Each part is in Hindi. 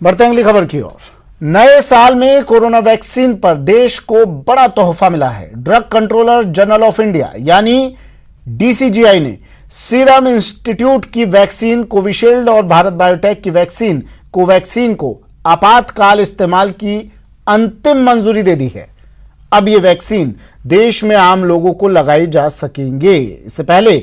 बढ़ते हैं अगली खबर की ओर। नए साल में कोरोना वैक्सीन पर देश को बड़ा तोहफा मिला है। Drug controller general of India यानी डीसीजीआई ने सीरम इंस्टीट्यूट की वैक्सीन कोविशील्ड और भारत बायोटेक की वैक्सीन कोवैक्सीन को आपातकाल इस्तेमाल की अंतिम मंजूरी दे दी है। अब यह वैक्सीन देश में आम लोगों को लगाई जा सकेंगे। इससे पहले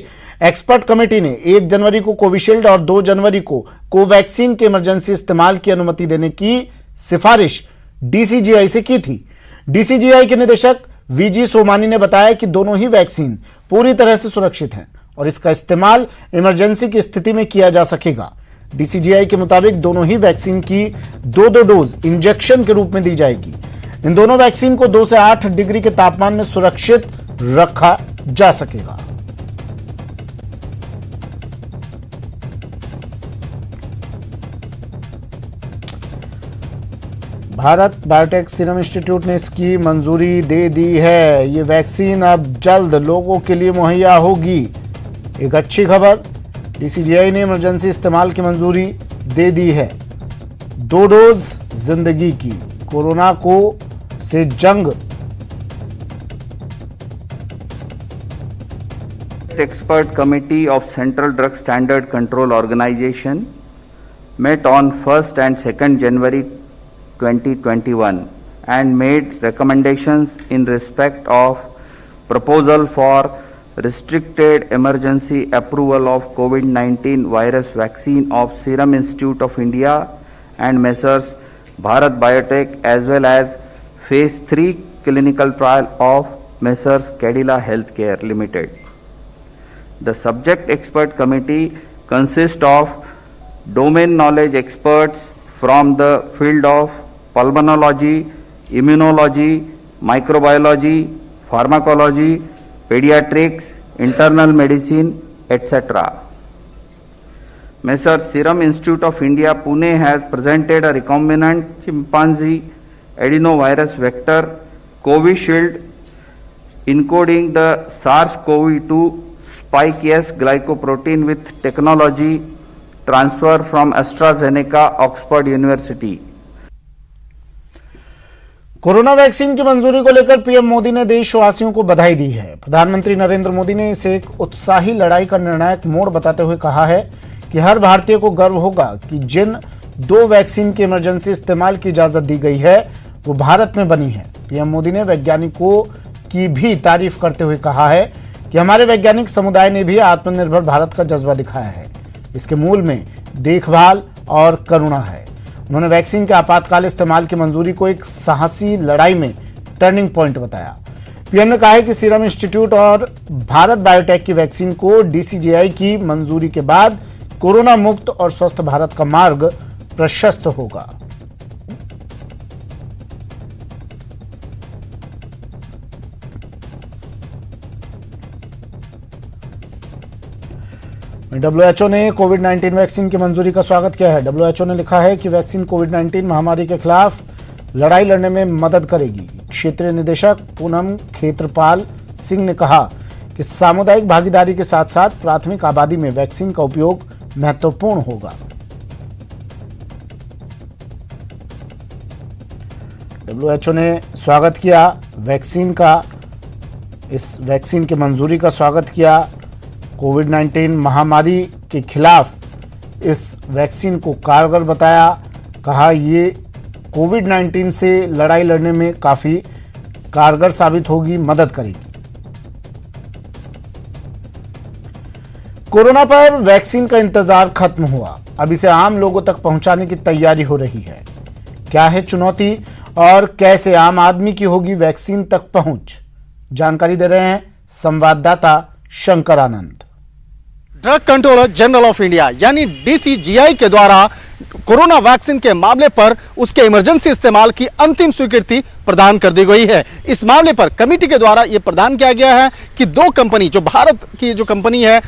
एक्सपर्ट कमेटी ने 1 जनवरी को कोविशील्ड और 2 जनवरी को कोवैक्सीन के इमरजेंसी इस्तेमाल की अनुमति देने की सिफारिश डीसीजीआई से की थी। डीसीजीआई के निदेशक वीजी सोमानी ने बताया कि दोनों ही वैक्सीन पूरी तरह से सुरक्षित हैं और इसका इस्तेमाल इमरजेंसी की स्थिति में किया जा सकेगा। डीसीजीआई के मुताबिक दोनों ही वैक्सीन की 2-2 डोज इंजेक्शन के रूप में दी जाएगी। इन दोनों वैक्सीन को 2 से 8 डिग्री के तापमान में सुरक्षित रखा जा सकेगा। भारत बायोटेक सीरम इंस्टीट्यूट ने इसकी मंजूरी दे दी है। ये वैक्सीन अब जल्द लोगों के लिए मुहैया होगी। एक अच्छी खबर, डीसीजीआई ने इमरजेंसी इस्तेमाल की मंजूरी दे दी है। 2 डोज जिंदगी की, कोरोना को से जंग। Expert Committee of Central Drug Standard Control Organization met on 1st and 2nd January 2021 and made recommendations in respect of proposal for restricted emergency approval of COVID-19 virus vaccine of Serum Institute of India and Messrs. Bharat Biotech, as well as Phase 3 clinical trial of Messrs. Cadila Healthcare Limited. The subject expert committee consists of domain knowledge experts from the field of pulmonology, immunology, microbiology, pharmacology, pediatrics, internal medicine, etc. Messrs. Serum Institute of India, Pune has presented a recombinant chimpanzee adenovirus vector Covishield encoding the SARS-CoV-2 spike S glycoprotein with technology transfer from AstraZeneca, Oxford University. Corona vaccine की मंजूरी को लेकर पीएम मोदी ने देशवासियों को बधाई दी है। प्रधानमंत्री नरेंद्र मोदी ने इसे एक उत्साही लड़ाई का निर्णायक मोड़ बताते हुए कहा है कि हर भारतीय को गर्व होगा कि जिन 2 वैक्सीन के इमरजेंसी इस्तेमाल की इजाजत दी गई है वो भारत में बनी है। पीएम मोदी ने वैज्ञानिकों की भी तारीफ करते हुए कहा है कि हमारे वैज्ञानिक समुदाय ने भी आत्मनिर्भर भारत का जज्बा दिखाया है। इसके मूल में देखभाल और करुणा है। उन्होंने वैक्सीन के आपातकाल इस्तेमाल की मंजूरी को एक साहसी लड़ाई में टर्निंग पॉइंट बताया। पीएम ने कहा है कि सीरम इंस्टीट्यूट और भारत बायोटेक की वैक्सीन को डीसीजीआई की मंजूरी के बाद कोरोना मुक्त और स्वस्थ भारत का मार्ग प्रशस्त होगा। डब्ल्यूएचओ ने कोविड-19 वैक्सीन की मंजूरी का स्वागत किया है। डब्ल्यूएचओ ने लिखा है कि वैक्सीन कोविड-19 महामारी के खिलाफ लड़ाई लड़ने में मदद करेगी। क्षेत्रीय निदेशक पूनम खेत्रपाल सिंह ने कहा कि सामुदायिक भागीदारी के साथ साथ प्राथमिक आबादी में वैक्सीन का उपयोग महत्वपूर्ण होगा। डब्ल्यूएचओ ने स्वागत किया वैक्सीन का, इस वैक्सीन की मंजूरी का स्वागत किया। कोविड-19 महामारी के खिलाफ इस वैक्सीन को कारगर बताया। कहा ये कोविड-19 से लड़ाई लड़ने में काफी कारगर साबित होगी, मदद करेगी। कोरोना पर वैक्सीन का इंतजार खत्म हुआ, अब इसे आम लोगों तक पहुंचाने की तैयारी हो रही है। क्या है चुनौती और कैसे आम आदमी की होगी वैक्सीन तक पहुंच, जानकारी दे रहे हैं संवाददाता Shankar Anand. Drug controller general of India यानी डीसीजीआई के द्वारा कोरोना वैक्सीन के मामले पर उसके इमरजेंसी इस्तेमाल की अंतिम स्वीकृति प्रदान कर दी गई है। इस मामले पर कमेटी के द्वारा यह प्रदान किया गया है कि 2 कंपनी, जो भारत की जो कंपनी है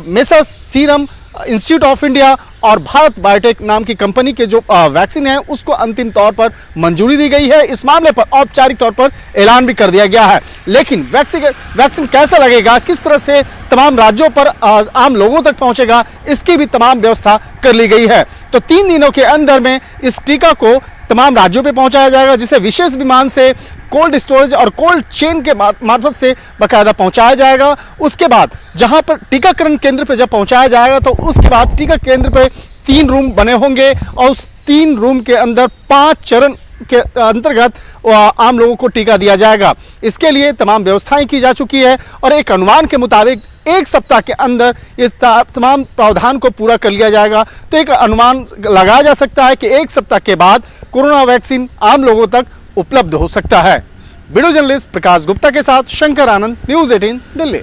messrs serum institute of India और भारत बायोटेक नाम की कंपनी के जो वैक्सीन है उसको अंतिम तौर पर मंजूरी दी गई है। इस मामले पर औपचारिक तौर पर ऐलान भी कर दिया गया है। लेकिन वैक्सीन कैसा लगेगा, किस तरह से तमाम राज्यों पर आम लोगों तक पहुंचेगा, इसकी भी तमाम व्यवस्था कर ली गई है। तो 3 दिनों के अंदर में इस टीका को तमाम राज्यों पे पहुंचाया जाएगा, जिसे विशेष विमान से कोल्ड स्टोरेज और कोल्ड चेन के मार्फत से बाकायदा पहुंचाया जाएगा। उसके बाद जहां पर टीकाकरण केंद्र पे जब पहुंचाया जाएगा तो उसके बाद टीका केंद्र पे 3 रूम बने होंगे और उस 3 रूम के अंदर 5 चरण के अंतर्गत आम लोगों को टीका दिया जाएगा। इसके लिए तमाम व्यवस्थाएं की जा चुकी है और एक अनुमान के मुताबिक 1 सप्ताह के अंदर इस तमाम प्रावधान को पूरा कर लिया जाएगा। तो एक अनुमान लगाया जा सकता है कि 1 सप्ताह के बाद कोरोना वैक्सीन आम लोगों तक उपलब्ध हो सकता है। वीडियो जर्नलिस्ट प्रकाश गुप्ता के साथ शंकर आनंद, न्यूज़ 18 दिल्ली।